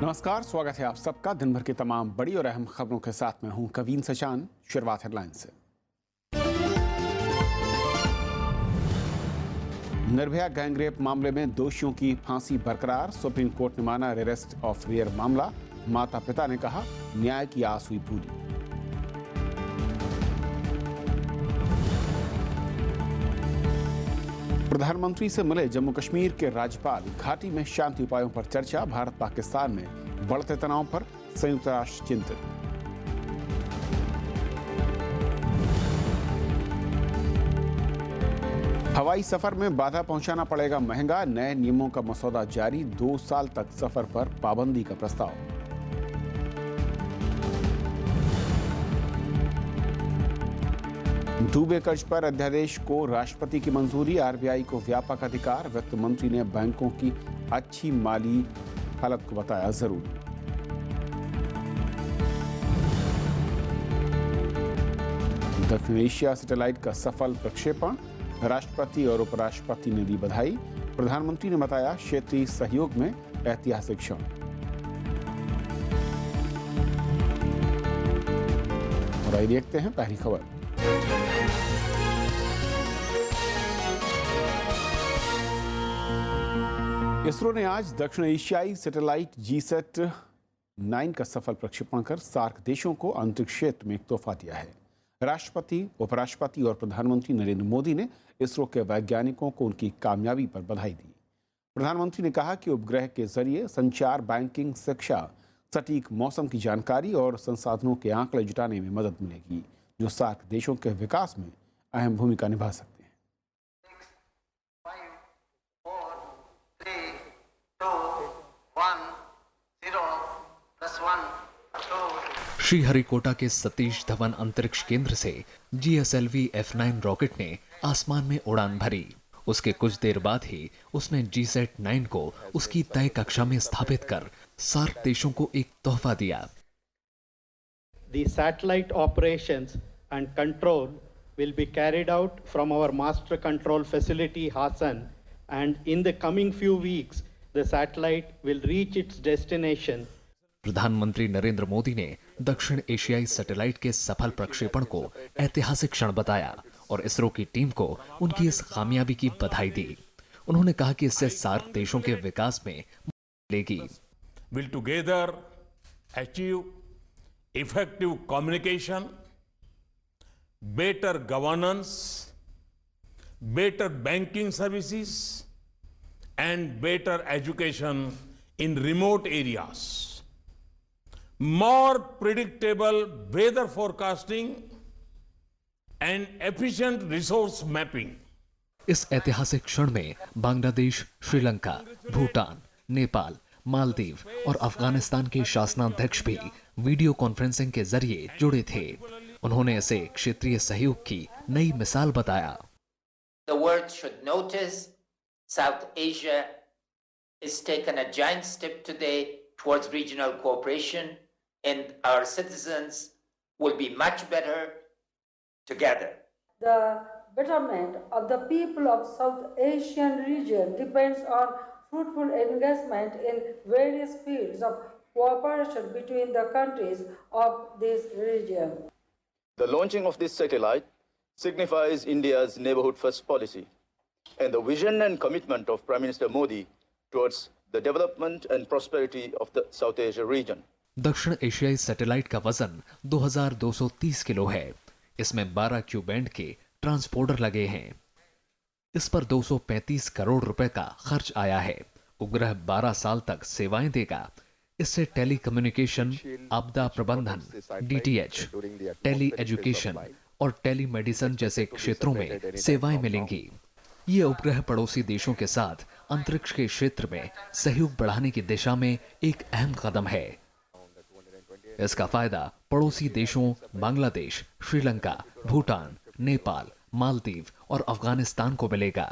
नमस्कार, स्वागत है आप सबका दिन भर की तमाम बड़ी और अहम खबरों के साथ मैं हूं कवीन सचान। शुरुआत हेडलाइन से। निर्भया गैंगरेप मामले में दोषियों की फांसी बरकरार, सुप्रीम कोर्ट ने माना अरेस्ट ऑफ रेयर मामला। माता पिता ने कहा न्याय की आस हुई पूरी। प्रधानमंत्री से मिले जम्मू कश्मीर के राज्यपाल, घाटी में शांति उपायों पर चर्चा। भारत पाकिस्तान में बढ़ते तनाव पर संयुक्त राष्ट्र चिंतित। हवाई सफर में बाधा पहुंचाना पड़ेगा महंगा, नए नियमों का मसौदा जारी। 2 साल तक सफर पर पाबंदी का प्रस्ताव। डूबे कर्ज पर अध्यादेश को राष्ट्रपति की मंजूरी। आरबीआई को व्यापक अधिकार। वित्त मंत्री ने बैंकों की अच्छी माली हालत को बताया जरूरी। दक्षिण एशिया सैटेलाइट का सफल प्रक्षेपण, राष्ट्रपति और उपराष्ट्रपति ने दी बधाई। प्रधानमंत्री ने बताया क्षेत्रीय सहयोग में ऐतिहासिक क्षण। और आइए देखते हैं पहली खबर। इसरो ने आज दक्षिण एशियाई सैटेलाइट GSAT-9 का सफल प्रक्षेपण कर सार्क देशों को अंतरिक्ष क्षेत्र में एक तोहफा दिया है। राष्ट्रपति, उपराष्ट्रपति और प्रधानमंत्री नरेंद्र मोदी ने इसरो के वैज्ञानिकों को उनकी कामयाबी पर बधाई दी। प्रधानमंत्री ने कहा कि उपग्रह के जरिए संचार, बैंकिंग, शिक्षा, सटीक मौसम की जानकारी और संसाधनों के आंकड़े जुटाने में मदद मिलेगी, जो सार्क देशों के विकास में अहम भूमिका निभा सकते हैं। श्रीहरिकोटा के सतीश धवन अंतरिक्ष केंद्र से GSLV F9 रॉकेट ने आसमान में उड़ान भरी। उसके कुछ देर बाद ही उसने GSAT-9 को उसकी तय कक्षा में स्थापित कर सार्क देशों को एक तोहफा दिया। The satellite operations and control will be carried out from our master control facility Hassan, and in the coming few weeks the satellite will reach its destination. प्रधानमंत्री नरेंद्र मोदी ने दक्षिण एशियाई सैटेलाइट के सफल प्रक्षेपण को ऐतिहासिक क्षण बताया और इसरो की टीम को उनकी इस कामयाबी की बधाई दी। उन्होंने कहा कि इससे सार्क देशों के विकास में मिलेगी। Will together achieve effective communication, better governance, better banking services, and better education in remote areas. More predictable weather forecasting and efficient resource mapping. इस ऐतिहासिक क्षण में बांग्लादेश, श्रीलंका, भूटान, नेपाल, मालदीव और अफगानिस्तान के शासनाध्यक्ष भी वीडियो कॉन्फ्रेंसिंग के जरिए जुड़े थे। उन्होंने इसे क्षेत्रीय सहयोग की नई मिसाल बताया। The world should notice South Asia has taken a giant step today towards regional cooperation, and our citizens will be much better together. The betterment of the people of South Asian region depends on fruitful engagement in various fields of cooperation between the countries of this region. The launching of this satellite signifies India's neighborhood first policy and the vision and commitment of Prime Minister Modi towards the development and prosperity of the South Asia region. दक्षिण एशियाई satellite का वजन 2230 kilo है। इसमें 12 Q band के transporter लगे हैं। इस पर 235 करोड़ रुपए का खर्च आया है। उपग्रह 12 साल तक सेवाएं देगा। इससे टेली कम्युनिकेशन, आपदा प्रबंधन, DTH, टेली एजुकेशन और टेली मेडिसिन जैसे क्षेत्रों में सेवाएं मिलेंगी। ये उपग्रह पड़ोसी देशों के साथ अंतरिक्ष के क्षेत्र में सहयोग बढ़ाने की दिशा में एक अहम कदम है। इसका फायदा पड़ोसी देशों बांग्लादेश, श्रीलंका, भूटान, नेपाल, मालदीव और अफगानिस्तान को मिलेगा।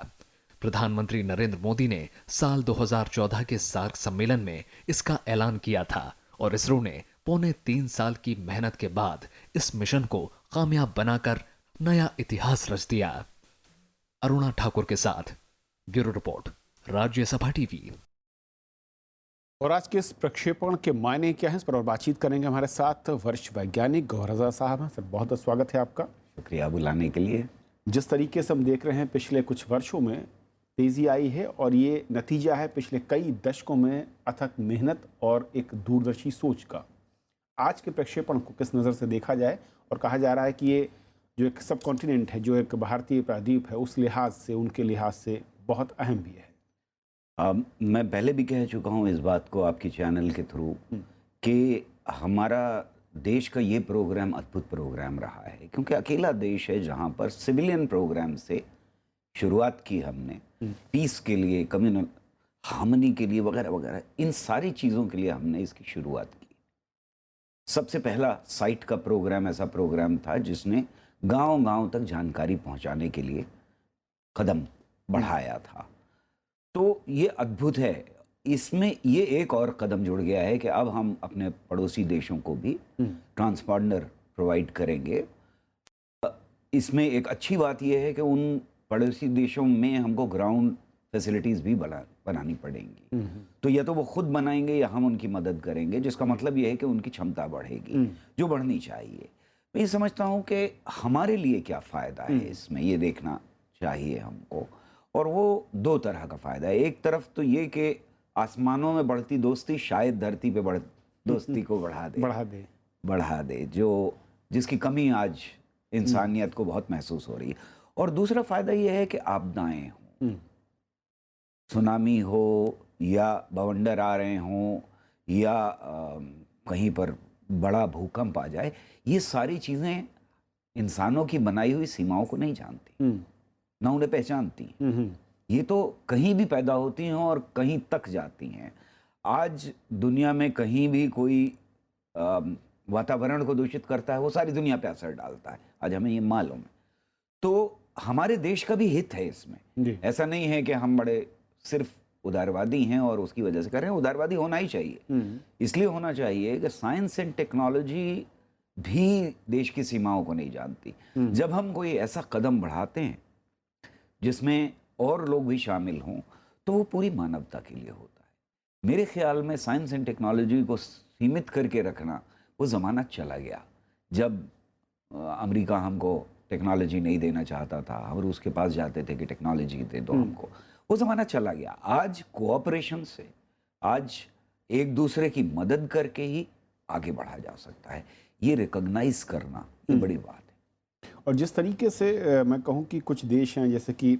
प्रधानमंत्री नरेंद्र मोदी ने साल 2014 के सार्क सम्मेलन में इसका ऐलान किया था और इसरो ने 3.25 साल की मेहनत के बाद इस मिशन को कामयाब बनाकर नया इतिहास रच दिया। अरुणा ठाकुर के साथ ब्यूरो रिपोर्ट, राज्यसभा टीवी। और आज के इस प्रक्षेपण के मायने क्या हैं, इस पर और बातचीत करेंगे। हमारे साथ वरिष्ठ वैज्ञानिक गौहर रजा साहब हैं। सर, बहुत बहुत स्वागत है आपका। शुक्रिया बुलाने के लिए। जिस तरीके से हम देख रहे हैं पिछले कुछ वर्षों में तेज़ी आई है और ये नतीजा है पिछले कई दशकों में अथक मेहनत और एक दूरदर्शी सोच का। आज के प्रक्षेपण को किस नज़र से देखा जाए, और कहा जा रहा है कि ये जो एक सब कॉन्टिनेंट है, जो एक भारतीय प्रायद्वीप है, उस लिहाज से, उनके लिहाज से बहुत अहम भी है। मैं पहले भी कह चुका हूँ इस बात को आपके चैनल के थ्रू कि हमारा देश का ये प्रोग्राम अद्भुत प्रोग्राम रहा है, क्योंकि अकेला देश है जहाँ पर सिविलियन प्रोग्राम से शुरुआत की हमने, पीस के लिए, कम्युनल हार्मनी के लिए वगैरह वगैरह, इन सारी चीज़ों के लिए हमने इसकी शुरुआत की। सबसे पहला साइट का प्रोग्राम ऐसा प्रोग्राम था जिसने गांव-गांव तक जानकारी पहुंचाने के लिए कदम बढ़ाया था। तो ये अद्भुत है। इसमें ये एक और कदम जुड़ गया है कि अब हम अपने पड़ोसी देशों को भी ट्रांसपॉन्डर प्रोवाइड करेंगे। इसमें एक अच्छी बात यह है कि उन पड़ोसी देशों में हमको ग्राउंड फैसिलिटीज़ भी बनानी पड़ेंगी। तो या तो वो खुद बनाएंगे या हम उनकी मदद करेंगे, जिसका मतलब ये है कि उनकी क्षमता बढ़ेगी, जो बढ़नी चाहिए। मैं ये समझता हूँ कि हमारे लिए क्या फ़ायदा है इसमें, ये देखना चाहिए हमको। और वो दो तरह का फ़ायदा है। एक तरफ तो ये कि आसमानों में बढ़ती दोस्ती शायद धरती पे दोस्ती को बढ़ा दे जो जिसकी कमी आज इंसानियत को बहुत महसूस हो रही है। और दूसरा फ़ायदा ये है कि आपदाएं हों, सुनामी हो या बवंडर आ रहे हों या कहीं पर बड़ा भूकंप आ जाए, ये सारी चीज़ें इंसानों की बनाई हुई सीमाओं को नहीं जानती, ना उन्हें पहचानती। ये तो कहीं भी पैदा होती हैं और कहीं तक जाती हैं। आज दुनिया में कहीं भी कोई वातावरण को दूषित करता है, वो सारी दुनिया पे असर डालता है, आज हमें ये मालूम है। तो हमारे देश का भी हित है इसमें। ऐसा नहीं है कि हम बड़े सिर्फ उदारवादी हैं और उसकी वजह से कर रहे हैं। उदारवादी होना ही चाहिए, इसलिए होना चाहिए कि साइंस एंड टेक्नोलॉजी भी देश की सीमाओं को नहीं जानती। जब हम कोई ऐसा कदम बढ़ाते हैं जिसमें और लोग भी शामिल हों, तो वो पूरी मानवता के लिए होता है। मेरे ख्याल में साइंस एंड टेक्नोलॉजी को सीमित करके रखना, वो ज़माना चला गया जब अमेरिका हमको टेक्नोलॉजी नहीं देना चाहता था और उसके पास जाते थे कि टेक्नोलॉजी दे दो हमको। वो ज़माना चला गया। आज कोऑपरेशन से, आज एक दूसरे की मदद करके ही आगे बढ़ा जा सकता है। ये रिकॉग्नाइज करना ये बड़ी बात है। और जिस तरीके से मैं कहूँ कि कुछ देश हैं, जैसे कि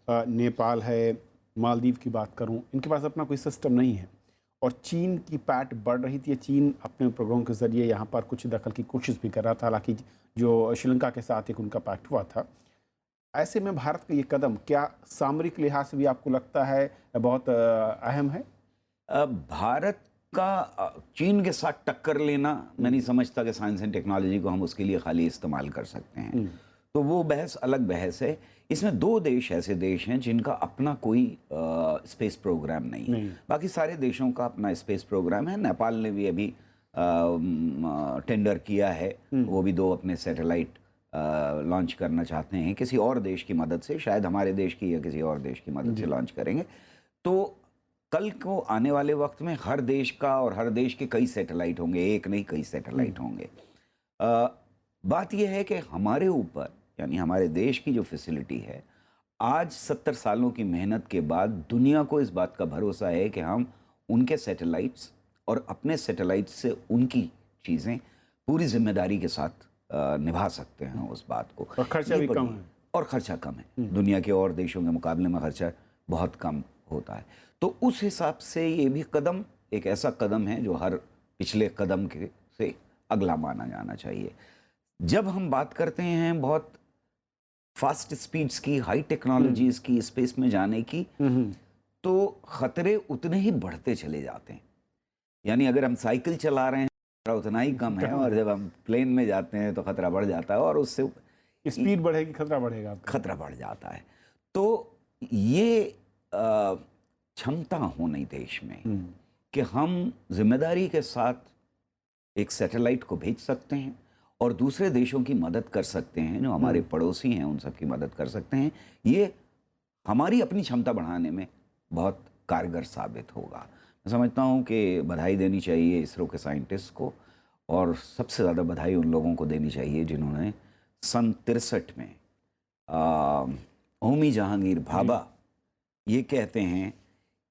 नेपाल है, मालदीव की बात करूँ, इनके पास अपना कोई सिस्टम नहीं है और चीन की पैठ बढ़ रही थी। चीन अपने उपग्रहों के ज़रिए यहाँ पर कुछ दखल की कोशिश भी कर रहा था, हालांकि जो श्रीलंका के साथ एक उनका पैक्ट हुआ था। ऐसे में भारत का ये कदम क्या सामरिक लिहाज से भी आपको लगता है बहुत अहम है? भारत का चीन के साथ टक्कर लेना, मैं नहीं समझता कि साइंस एंड टेक्नोलॉजी को हम उसके लिए खाली इस्तेमाल कर सकते हैं। तो वो बहस अलग बहस है। इसमें दो देश ऐसे देश हैं जिनका अपना कोई स्पेस प्रोग्राम नहीं है। बाकी सारे देशों का अपना स्पेस प्रोग्राम है। नेपाल ने भी अभी टेंडर किया है, वो भी 2 अपने सैटेलाइट लॉन्च करना चाहते हैं किसी और देश की मदद से, शायद हमारे देश की या किसी और देश की मदद से लॉन्च करेंगे। तो कल को आने वाले वक्त में हर देश का और हर देश के कई सैटेलाइट होंगे, एक नहीं कई सैटेलाइट होंगे। बात यह है कि हमारे ऊपर, यानी हमारे देश की जो फैसिलिटी है, आज 70 सालों की मेहनत के बाद दुनिया को इस बात का भरोसा है कि हम उनके सैटेलाइट्स और अपने सैटेलाइट्स से उनकी चीज़ें पूरी जिम्मेदारी के साथ निभा सकते हैं उस बात को। और खर्चा भी कम है। और खर्चा कम है, दुनिया के और देशों के मुकाबले में खर्चा बहुत कम होता है। तो उस हिसाब से ये भी कदम एक ऐसा कदम है जो हर पिछले कदम के से अगला माना जाना चाहिए। जब हम बात करते हैं बहुत फास्ट स्पीड्स की, हाई टेक्नोलॉजीज़ की, स्पेस में जाने की, तो ख़तरे उतने ही बढ़ते चले जाते हैं। यानी अगर हम साइकिल चला रहे हैं खतरा उतना ही कम है, और जब हम प्लेन में जाते हैं तो खतरा बढ़ जाता है, और उससे स्पीड बढ़ेगी खतरा बढ़ेगा, खतरा बढ़ जाता है। तो ये क्षमता होनी देश में कि हम जिम्मेदारी के साथ एक सैटेलाइट को भेज सकते हैं और दूसरे देशों की मदद कर सकते हैं, जो हमारे पड़ोसी हैं उन सब की मदद कर सकते हैं। ये हमारी अपनी क्षमता बढ़ाने में बहुत कारगर साबित होगा। मैं समझता हूँ कि बधाई देनी चाहिए इसरो के साइंटिस्ट को, और सबसे ज़्यादा बधाई उन लोगों को देनी चाहिए जिन्होंने सन 63 में होमी जहांगीर भाभा ये कहते हैं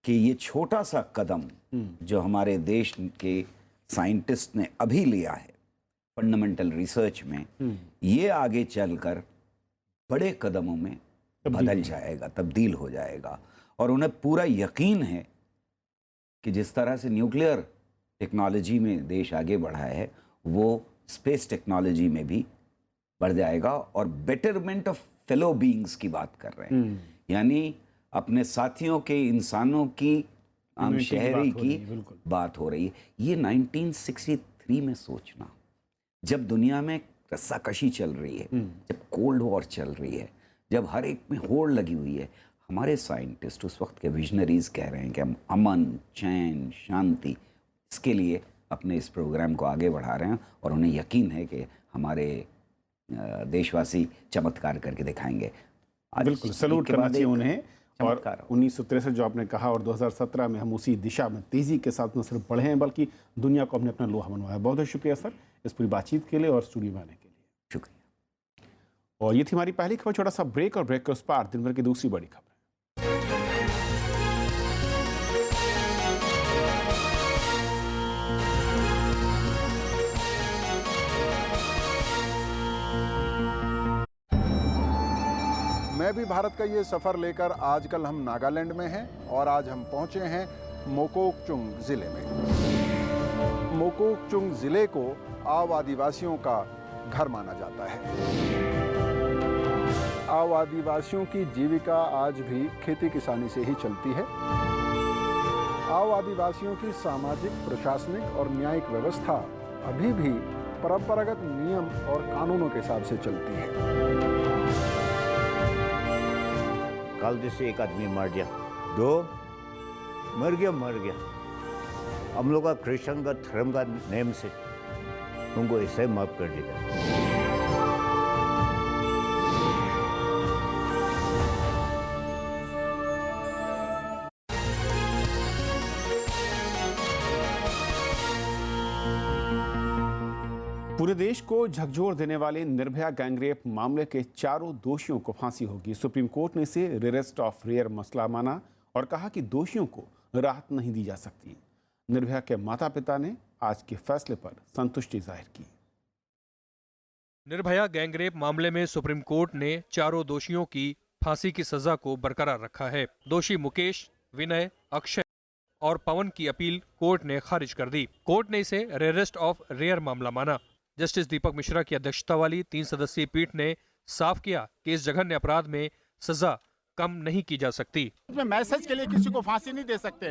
कि ये छोटा सा कदम जो हमारे देश के साइंटिस्ट ने अभी लिया है फंडामेंटल रिसर्च में, ये आगे चलकर बड़े कदमों में बदल जाएगा, तब्दील हो जाएगा। और उन्हें पूरा यकीन है कि जिस तरह से न्यूक्लियर टेक्नोलॉजी में देश आगे बढ़ा है, वो स्पेस टेक्नोलॉजी में भी बढ़ जाएगा। और बेटरमेंट ऑफ फेलो बीइंग्स की बात कर रहे हैं, यानी अपने साथियों के, इंसानों की, आम शहरी की बात हो रही है। ये 1963 में सोचना, जब दुनिया में रस्साकशी चल रही है, जब कोल्ड वॉर चल रही है, जब हर एक में होड़ लगी हुई है, हमारे साइंटिस्ट उस वक्त के विजनरीज कह रहे हैं कि हम अमन, चैन, शांति, इसके लिए अपने इस प्रोग्राम को आगे बढ़ा रहे हैं। और उन्हें यकीन है कि हमारे देशवासी चमत्कार करके दिखाएंगे। बिल्कुल, सलूट करना चाहिए उन्हें। और 1963 जो आपने कहा, और 2017 में हम उसी दिशा में तेज़ी के साथ न सिर्फ बढ़े हैं बल्कि दुनिया को हमने अपना लोहा मनवाया। बहुत बहुत शुक्रिया सर इस पूरी बातचीत के लिए और स्टूडियो में आने के लिए। शुक्रिया। और ये थी हमारी पहली खबर। छोटा सा ब्रेक, और ब्रेक के उस पार दिन भर की दूसरी बड़ी खबर। मैं भी भारत का ये सफ़र लेकर आजकल हम नागालैंड में हैं और आज हम पहुंचे हैं मोकोकचुंग ज़िले में। मोकोकचुंग ज़िले को आव आदिवासियों का घर माना जाता है। आव आदिवासियों की जीविका आज भी खेती किसानी से ही चलती है। आव आदिवासियों की सामाजिक, प्रशासनिक और न्यायिक व्यवस्था अभी भी परंपरागत नियम और कानूनों के हिसाब से चलती है। कल जैसे एक आदमी मर गया, दो मर गया। हम लोग का क्रिश्चियन का धर्म का नेम से उनको ऐसे माफ कर देता है। पूरे देश को झकझोर देने वाले निर्भया गैंगरेप मामले के चारों दोषियों को फांसी होगी। सुप्रीम कोर्ट ने इसे रेरेस्ट ऑफ रेयर मसला माना और कहा कि दोषियों को राहत नहीं दी जा सकती। निर्भया के माता पिता ने आज के फैसले पर संतुष्टि जाहिर की। निर्भया गैंगरेप मामले में सुप्रीम कोर्ट ने चारों दोषियों की फांसी की सजा को बरकरार रखा है। दोषी मुकेश, विनय, अक्षय और पवन की अपील कोर्ट ने खारिज कर दी। कोर्ट ने इसे रेरेस्ट ऑफ रेयर मामला माना। जस्टिस दीपक मिश्रा की अध्यक्षता वाली 3 सदस्यीय पीठ ने साफ किया कि इस जघन्य अपराध में सजा कम नहीं की जा सकती। इसमें मैसेज के लिए किसी को फांसी नहीं दे सकते।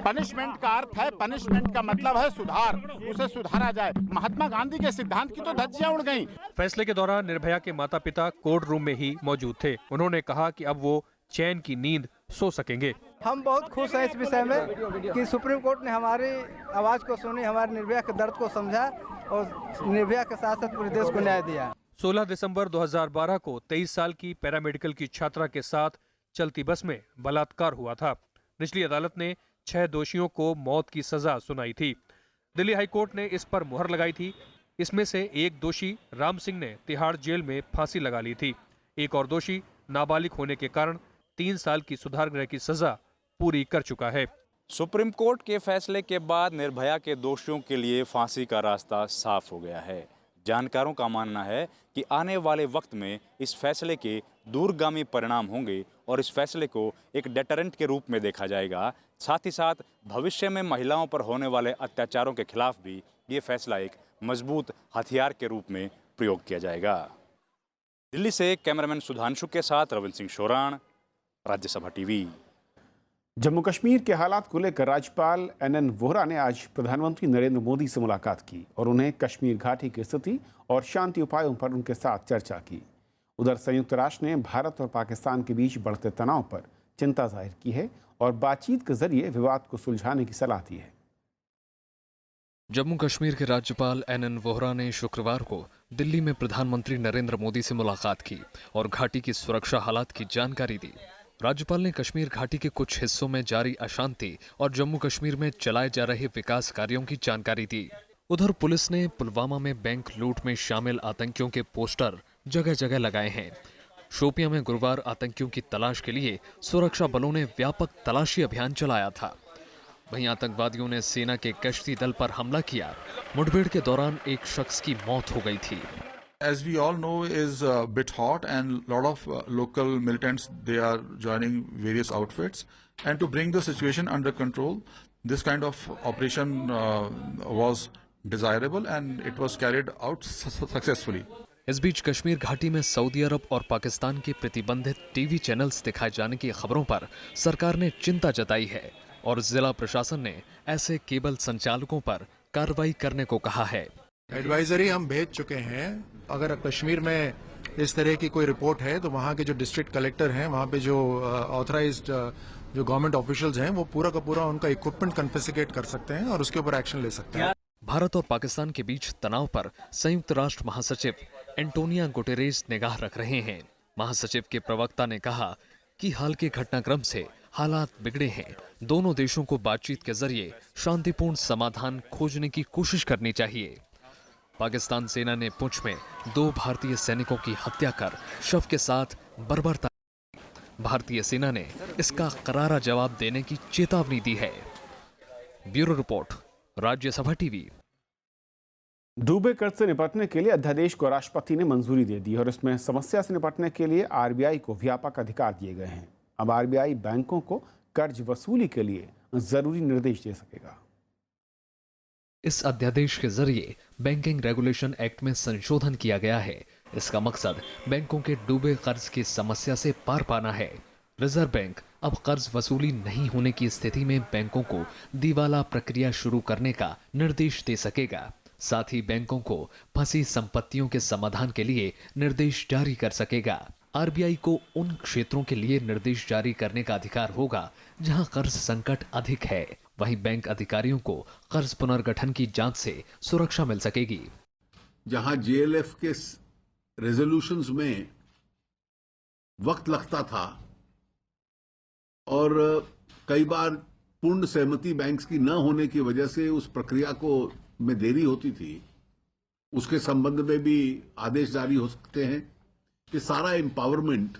पनिशमेंट का अर्थ है, पनिशमेंट का मतलब है सुधार, उसे सुधारा जाए। महात्मा गांधी के सिद्धांत की तो धज्जियां उड़ गईं। फैसले के दौरान निर्भया के माता पिता कोर्ट रूम में ही मौजूद थे। उन्होंने कहा कि अब वो चैन की नींद सो सकेंगे। हम बहुत खुश हैं इस विषय में कि सुप्रीम कोर्ट ने हमारी आवाज को सुनी, हमारे निर्भया के दर्द को समझा और निर्भया के साथ साथ पूरे देश को न्याय दिया। 16 दिसंबर 2012 को 23 साल की पैरामेडिकल की छात्रा के साथ चलती बस में बलात्कार हुआ था। निचली अदालत ने 6 दोषियों को मौत की सजा सुनाई थी। दिल्ली हाई कोर्ट ने इस पर मुहर लगाई थी। इसमें से एक दोषी राम सिंह ने तिहाड़ जेल में फांसी लगा ली थी। एक और दोषी नाबालिग होने के कारण 3 साल की सुधार गृह की सजा पूरी कर चुका है। सुप्रीम कोर्ट के फैसले के बाद निर्भया के दोषियों के लिए फांसी का रास्ता साफ हो गया है। जानकारों का मानना है कि आने वाले वक्त में इस फैसले के दूरगामी परिणाम होंगे और इस फैसले को एक डेटरेंट के रूप में देखा जाएगा। साथ ही साथ भविष्य में महिलाओं पर होने वाले अत्याचारों के खिलाफ भी ये फैसला एक मजबूत हथियार के रूप में प्रयोग किया जाएगा। दिल्ली से कैमरामैन सुधांशु के साथ रविंद्र सिंह शोराण, राज्यसभा टीवी। जम्मू कश्मीर के हालात को लेकर राज्यपाल NN वोहरा ने आज प्रधानमंत्री नरेंद्र मोदी से मुलाकात की और उन्हें कश्मीर घाटी की स्थिति और शांति उपायों पर उनके साथ चर्चा की। उधर संयुक्त राष्ट्र ने भारत और पाकिस्तान के बीच बढ़ते तनाव पर चिंता जाहिर की है और बातचीत के जरिए विवाद को सुलझाने की सलाह दी है। जम्मू कश्मीर के राज्यपाल NN वोहरा ने शुक्रवार को दिल्ली में प्रधानमंत्री नरेंद्र मोदी से मुलाकात की और घाटी की सुरक्षा हालात की जानकारी दी। राज्यपाल ने कश्मीर घाटी के कुछ हिस्सों में जारी अशांति और जम्मू कश्मीर में चलाए जा रहे विकास कार्यों की जानकारी दी। उधर पुलिस ने पुलवामा में बैंक लूट में शामिल आतंकियों के पोस्टर जगह जगह लगाए हैं। शोपियां में गुरुवार आतंकियों की तलाश के लिए सुरक्षा बलों ने व्यापक तलाशी अभियान चलाया था। वहीं आतंकवादियों ने सेना के गश्ती दल पर हमला किया। मुठभेड़ के दौरान एक शख्स की मौत हो गई थी। As we all know, is a bit hot, and a lot of local militants, they are joining various outfits, and to bring the situation under control, this kind of operation was desirable, and it was carried out successfully. इस बीच कश्मीर घाटी में Saudi अरब और पाकिस्तान के प्रतिबंधित TV channels दिखाए जाने की खबरों पर सरकार ने चिंता जताई है और जिला प्रशासन ने ऐसे केबल संचालकों पर कार्रवाई करने को कहा है। एडवाइजरी हम भेज चुके हैं। अगर कश्मीर में इस तरह की कोई रिपोर्ट है तो वहाँ के जो डिस्ट्रिक्ट कलेक्टर हैं, वहाँ पे जो ऑथराइज्ड जो गवर्नमेंट ऑफिशियल्स हैं, वो पूरा का पूरा उनका इक्विपमेंट कन्फिस्केट कर सकते हैं और उसके ऊपर एक्शन ले सकते हैं। भारत और पाकिस्तान के बीच तनाव पर संयुक्त राष्ट्र महासचिव एंटोनियो गुटेरेस निगाह रख रहे हैं। महासचिव के प्रवक्ता ने कहा कि हाल के घटनाक्रम से हालात बिगड़े हैं। दोनों देशों को बातचीत के जरिए शांतिपूर्ण समाधान खोजने की कोशिश करनी चाहिए। पाकिस्तान सेना ने पुंछ में 2 भारतीय सैनिकों की हत्या कर शव के साथ बर्बरता। भारतीय सेना ने इसका करारा जवाब देने की चेतावनी दी है। Bureau report, Rajya Sabha TV. डूबे कर्ज से निपटने के लिए अध्यादेश को राष्ट्रपति ने मंजूरी दे दी और इसमें समस्या से निपटने के लिए आरबीआई को व्यापक अधिकार दिए गए हैं। अब आरबीआई बैंकों को कर्ज वसूली के लिए जरूरी निर्देश दे सकेगा। इस अध्यादेश के जरिए बैंकिंग रेगुलेशन एक्ट में संशोधन किया गया है। इसका मकसद बैंकों के डूबे कर्ज की समस्या से पार पाना है। रिजर्व बैंक अब कर्ज वसूली नहीं होने की स्थिति में बैंकों को दिवाला प्रक्रिया शुरू करने का निर्देश दे सकेगा। साथ ही बैंकों को फंसी संपत्तियों के समाधान के लिए निर्देश जारी कर सकेगा। आरबीआई को उन क्षेत्रों के लिए निर्देश जारी करने का अधिकार होगा जहां कर्ज संकट अधिक है। वहीं बैंक अधिकारियों को कर्ज पुनर्गठन की जांच से सुरक्षा मिल सकेगी। जहां जेएलएफ के रेजोल्यूशंस में वक्त लगता था और कई बार पूर्ण सहमति बैंक्स की न होने की वजह से उस प्रक्रिया को में देरी होती थी, उसके संबंध में भी आदेश जारी हो सकते हैं। कि सारा एम्पावरमेंट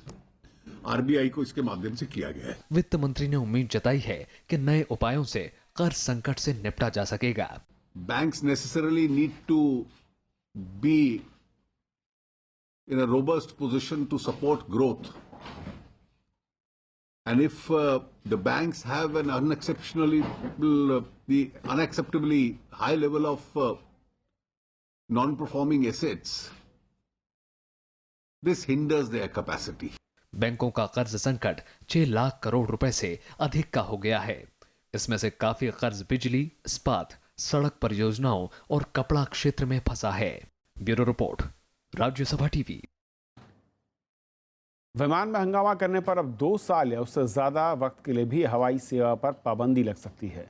आरबीआई को इसके माध्यम से किया गया है। वित्त मंत्री ने उम्मीद जताई है कि नए उपायों से कर्ज संकट से निपटा जा सकेगा। Banks necessarily need to be in a robust position to support growth, and if the banks have an unacceptably high level of non-performing assets, this hinders their capacity. बैंकों का कर्ज संकट 6 लाख करोड़ रुपए से अधिक का हो गया है। इसमें से काफी कर्ज बिजली, इस्पात, सड़क परियोजनाओं और कपड़ा क्षेत्र में फंसा है। Bureau report, Rajya Sabha TV. विमान में हंगामा करने पर अब 2 साल या उससे ज्यादा वक्त के लिए भी हवाई सेवा पर पाबंदी लग सकती है।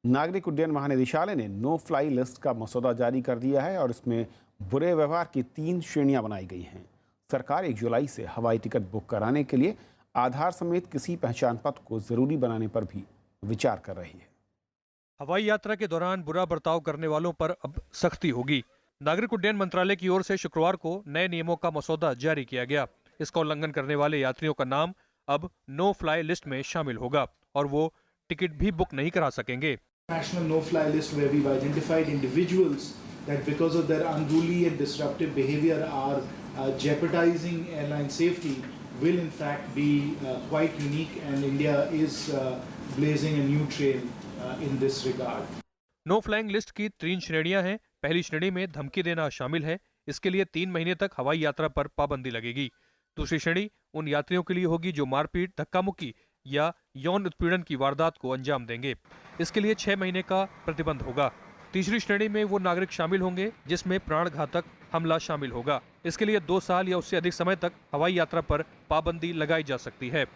नागरिक उड्डयन महानिदेशालय ने नो फ्लाई लिस्ट का मसौदा जारी कर दिया है और इसमें बुरे व्यवहार की 3 श्रेणियां बनाई गई हैं। सरकार 1 जुलाई से हवाई टिकट बुक कराने के लिए आधार समेत किसी पहचान पत्र को जरूरी बनाने पर भी विचार कर रही है। हवाई यात्रा के दौरान बुरा बर्ताव करने वालों पर अब सख्ती होगी। नागरिक उड्डयन मंत्रालय की ओर से शुक्रवार को नए नियमों का मसौदा जारी किया गया। इसका उल्लंघन करने वाले यात्रियों का नाम अब नो फ्लाई लिस्ट में शामिल होगा और वो टिकट भी बुक नहीं करा सकेंगे। National no-fly list where we've identified individuals that because of their unruly and disruptive behavior are jeopardizing airline safety will in fact be quite unique, and India is blazing a new trail in this regard. No flying list की 3 श्रेणियां हैं। पहली श्रेणी में धमकी देना शामिल है। इसके लिए 3 महीने तक हवाई यात्रा पर पाबंदी लगेगी। दूसरी श्रेणी उन यात्रियों के लिए होगी जो मारपीट, धक्का मुक्की या यौन उत्पीड़न की वारदात को अंजाम देंगे। इसके लिए 6 महीने का प्रतिबंध होगा। तीसरी श्रेणी में वो नागरिक शामिल होंगे जिसमें प्राणघातक हमला शामिल होगा। इसके लिए 2 साल या उससे अधिक समय तक हवाई यात्रा पर पाबंदी लगाई जा सकती है।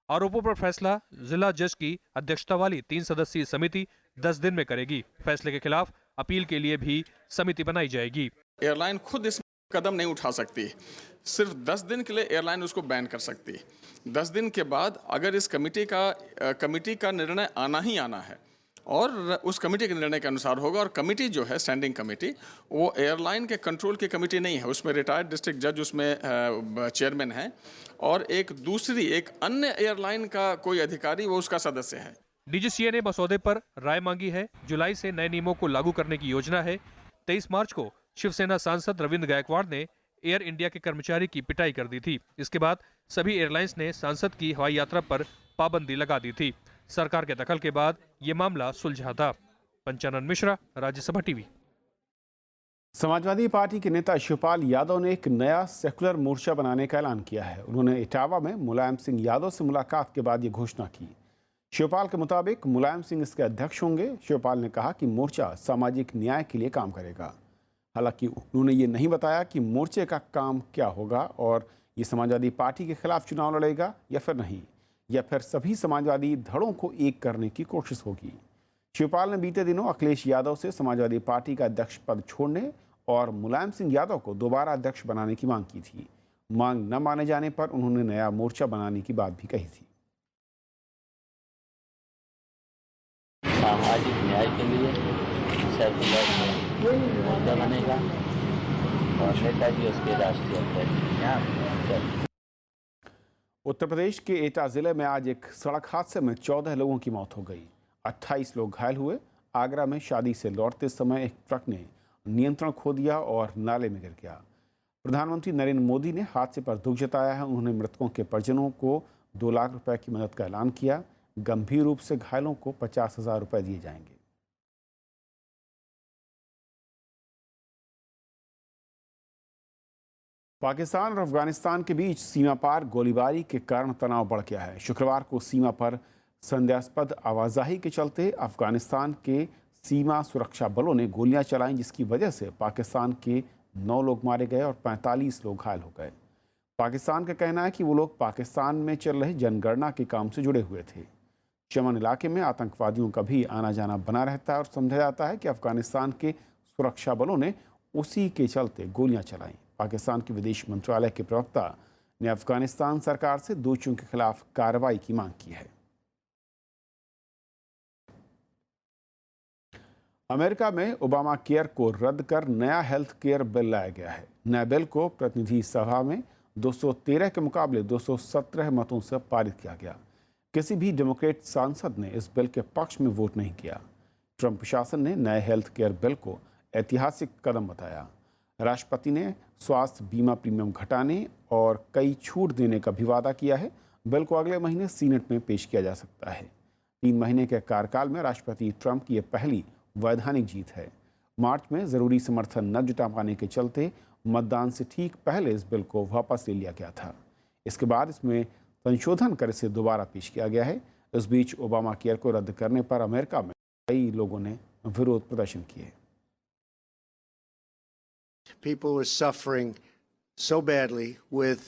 आरोपों पर फैसला जिला जज की अध्यक्षता वाली 3 सदस्यीय समिति 10 दिन में करेगी। फैसले के खिलाफ अपील के लिए भी समिति बनाई जाएगी। एयरलाइन खुद इस कदम नहीं उठा सकती। सिर्फ 10 दिन के लिए एयरलाइन उसको बैन कर सकती है। 10 दिन के बाद अगर इस कमेटी का निर्णय आना ही आना है और उस कमेटी के निर्णय के अनुसार होगा, और कमेटी जो है स्टैंडिंग कमेटी, वो एयरलाइन के कंट्रोल की कमेटी नहीं है, उसमें रिटायर्ड डिस्ट्रिक्ट जज उसमें चेयरमैन है और एक अन्य एयरलाइन का कोई अधिकारी वो उसका सदस्य है। डीजीसीए ने मसौदे पर राय मांगी है। जुलाई से नए नियमों को लागू करने की योजना है। 23 मार्च को शिवसेना सांसद रविंद्र गायकवाड़ ने एयर इंडिया के कर्मचारी की पिटाई कर दी थी। इसके बाद सभी एयरलाइंस ने सांसद की हवाई यात्रा पर पाबंदी लगा दी थी। सरकार के दखल के बाद ये मामला सुलझा था। पंचानन मिश्रा, राज्यसभा टीवी। समाजवादी पार्टी के नेता शिवपाल यादव ने एक नया सेकुलर मोर्चा बनाने का ऐलान किया है। उन्होंने इटावा में मुलायम सिंह यादव से मुलाकात के बाद ये घोषणा की। शिवपाल के मुताबिक मुलायम सिंह इसके अध्यक्ष होंगे। शिवपाल ने कहा कि मोर्चा सामाजिक न्याय के लिए काम करेगा। हालांकि उन्होंने ये नहीं बताया कि मोर्चे का काम क्या होगा और ये समाजवादी पार्टी के खिलाफ चुनाव लड़ेगा या फिर नहीं, या फिर सभी समाजवादी धड़ों को एक करने की कोशिश होगी। शिवपाल ने बीते दिनों अखिलेश यादव से समाजवादी पार्टी का अध्यक्ष पद छोड़ने और मुलायम सिंह यादव को दोबारा अध्यक्ष बनाने की मांग की थी। मांग न माने जाने पर उन्होंने नया मोर्चा बनाने की बात भी कही थी। सामाजिक न्याय के लिए सेकुलर मोर्चा बनेगा और नेताजी उसके राष्ट्रीय अध्यक्ष। उत्तर प्रदेश के एटा जिले में आज एक सड़क हादसे में 14 लोगों की मौत हो गई, 28 लोग घायल हुए। आगरा में शादी से लौटते समय एक ट्रक ने नियंत्रण खो दिया और नाले में गिर गया। प्रधानमंत्री नरेंद्र मोदी ने हादसे पर दुख जताया है। उन्होंने मृतकों के परिजनों को 2 लाख रुपए की मदद का ऐलान किया। गंभीर रूप से घायलों को 50,000 रुपए दिए जाएंगे। पाकिस्तान और अफगानिस्तान के बीच सीमा पार गोलीबारी के कारण तनाव बढ़ गया है। शुक्रवार को सीमा पर संदेहास्पद आवाजाही के चलते अफगानिस्तान के सीमा सुरक्षा बलों ने गोलियां चलाईं, जिसकी वजह से पाकिस्तान के 9 लोग मारे गए और 45 लोग घायल हो गए। पाकिस्तान का कहना है कि वो लोग पाकिस्तान में चल रहे जनगणना के काम से जुड़े हुए थे। चमन इलाके में आतंकवादियों का भी आना जाना बना रहता है और समझा जाता है कि अफगानिस्तान के सुरक्षा बलों ने उसी के चलते गोलियां चलाईं। पाकिस्तान के विदेश मंत्रालय के प्रवक्ता ने अफगानिस्तान सरकार से दोषियों के खिलाफ कार्रवाई की मांग की है। अमेरिका में ओबामा केयर को रद्द कर नया हेल्थ केयर बिल लाया गया है। नए बिल को प्रतिनिधि सभा में 213 के मुकाबले 217 मतों से पारित किया गया। किसी भी डेमोक्रेट सांसद ने इस बिल के पक्ष में वोट नहीं किया। ट्रंप प्रशासन ने नए हेल्थ केयर बिल को ऐतिहासिक कदम बताया। राष्ट्रपति ने स्वास्थ्य बीमा प्रीमियम घटाने और कई छूट देने का भी वादा किया है। बिल को अगले महीने सीनेट में पेश किया जा सकता है। 3 महीने के कार्यकाल में राष्ट्रपति ट्रंप की यह पहली वैधानिक जीत है। मार्च में जरूरी समर्थन न जुटा पाने के चलते मतदान से ठीक पहले इस बिल को वापस ले लिया गया था। इसके बाद इसमें संशोधन कर इसे दोबारा पेश किया गया है। इस बीच ओबामा केयर को रद्द करने पर अमेरिका में कई लोगों ने विरोध प्रदर्शन किए। People were suffering so badly with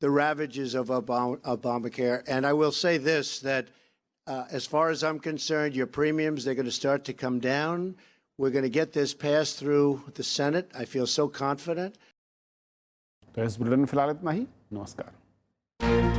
the ravages of Obamacare. And I will say this, that as far as I'm concerned, your premiums, they're going to start to come down. We're going to get this passed through the Senate. I feel so confident. तो इस bulletin में फिलहाल इतना ही। नमस्कार।